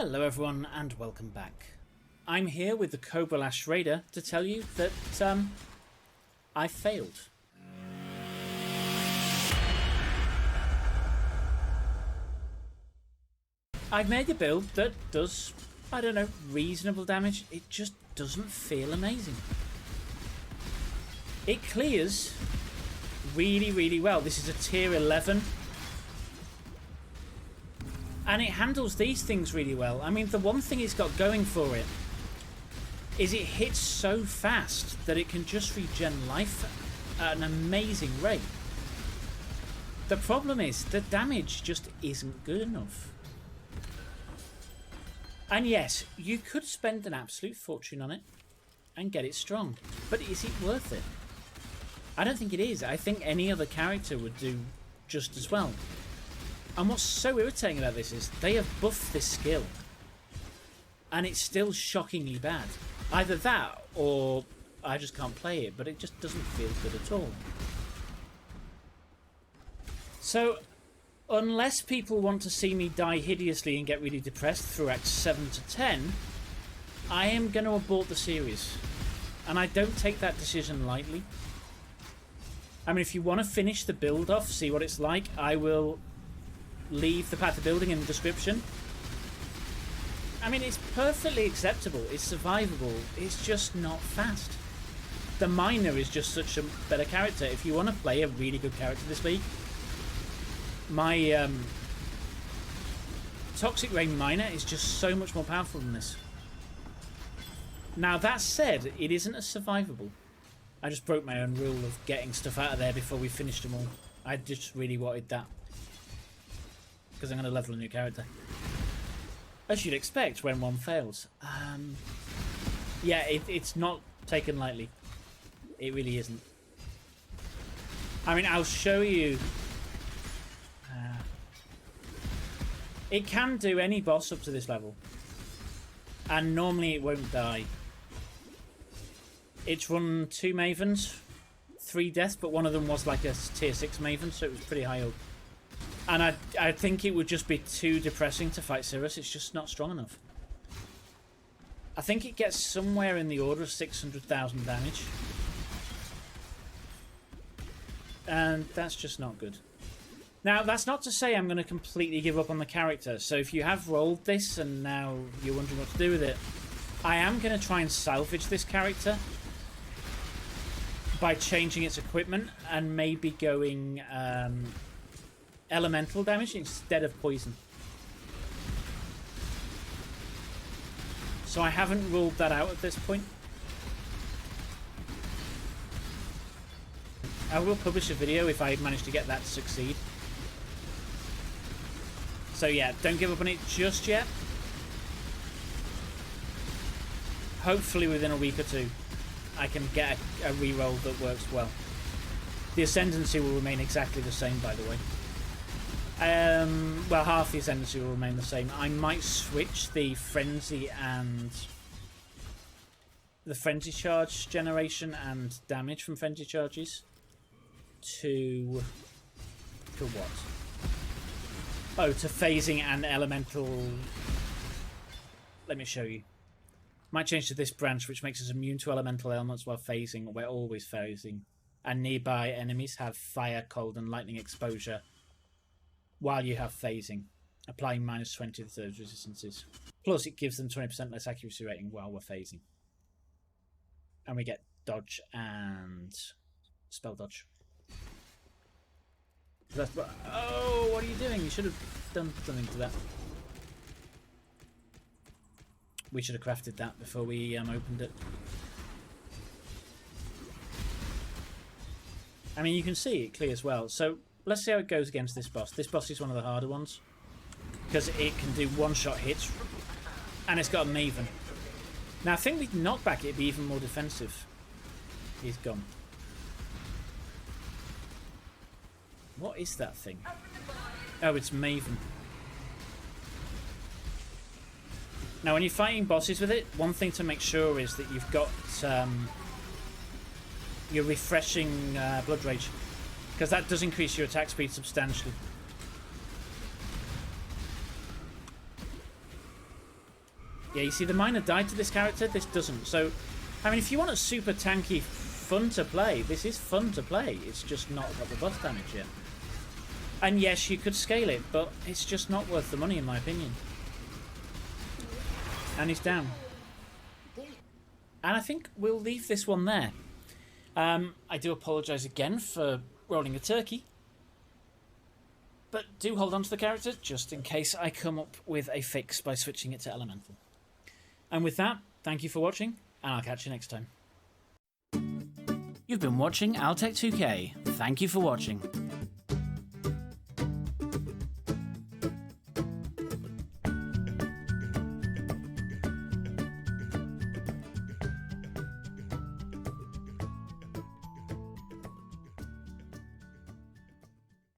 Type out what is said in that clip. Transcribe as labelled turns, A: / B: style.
A: Hello everyone and welcome back. I'm here with the Cobra Lash Raider to tell you that I failed. I've made a build that does, I don't know, reasonable damage. It just doesn't feel amazing. It clears really well. This is a tier 11. And it handles these things really well. I mean, the one thing it's got going for it is it hits so fast that it can just regen life at an amazing rate. The problem is the damage just isn't good enough. And yes, you could spend an absolute fortune on it and get it strong. But is it worth it? I don't think it is. I think any other character would do just as well. And what's so irritating about this is they have buffed this skill and it's still shockingly bad. Either that or I just can't play it, but it just doesn't feel good at all. So unless people want to see me die hideously and get really depressed through Acts 7 to 10, I am going to abort the series. And I don't take that decision lightly. I mean, if you want to finish the build off, see what it's like, I will leave the path of building in the description. I mean, it's perfectly acceptable, it's survivable, it's just not fast. The miner is just such a better character. If you want to play a really good character this week, my Toxic Rain miner is just so much more powerful than this. Now that said, it isn't as survivable. I just broke my own rule of getting stuff out of there before we finished them all. I just really wanted that, because I'm going to level a new character. As you'd expect when one fails. Yeah, it's not taken lightly. It really isn't. I mean, I'll show you. It can do any boss up to this level. And normally it won't die. It's run 2 Mavens, 3 deaths, but one of them was like a tier 6 Maven, so it was pretty high up. And I think it would just be too depressing to fight Cirrus. It's just not strong enough. I think it gets somewhere in the order of 600,000 damage. And that's just not good. Now, that's not to say I'm going to completely give up on the character. So if you have rolled this and now you're wondering what to do with it, I am going to try and salvage this character by changing its equipment and maybe going elemental damage instead of poison. So I haven't ruled that out at this point. I will publish a video if I manage to get that to succeed. So yeah, don't give up on it just yet. Hopefully within a week or two I can get a reroll that works well. The Ascendancy will remain exactly the same, by the way. Well, half the Ascendancy will remain the same. I might switch the Frenzy and the Frenzy Charge generation and damage from Frenzy Charges to what? Oh, to phasing and elemental. Let me show you. Might change to this branch, which makes us immune to elemental elements while phasing. We're always phasing. And nearby enemies have fire, cold, and lightning exposure while you have phasing, applying -20 to those resistances. Plus, it gives them 20% less accuracy rating while we're phasing. And we get dodge and spell dodge. That's, oh, what are you doing? You should have done something to that. We should have crafted that before we opened it. I mean, you can see it clears well. So let's see how it goes against this boss. This boss is one of the harder ones because it can do one-shot hits and it's got a Maven. Now I think with knockback it'd be even more defensive. He's gone. What is that thing? Oh, it's Maven. Now when you're fighting bosses with it, one thing to make sure is that you've got your refreshing Blood Rage, because that does increase your attack speed substantially. Yeah, you see, the miner died to this character, this doesn't. So, I mean, if you want a super tanky, fun to play, this is fun to play. It's just not got the buff damage yet. And yes, you could scale it, but it's just not worth the money, in my opinion. And he's down. And I think we'll leave this one there. I do apologise again for rolling a turkey. But do hold on to the character, just in case I come up with a fix by switching it to Elemental. And with that, thank you for watching, and I'll catch you next time. You've been watching Altec 2K. Thank you for watching.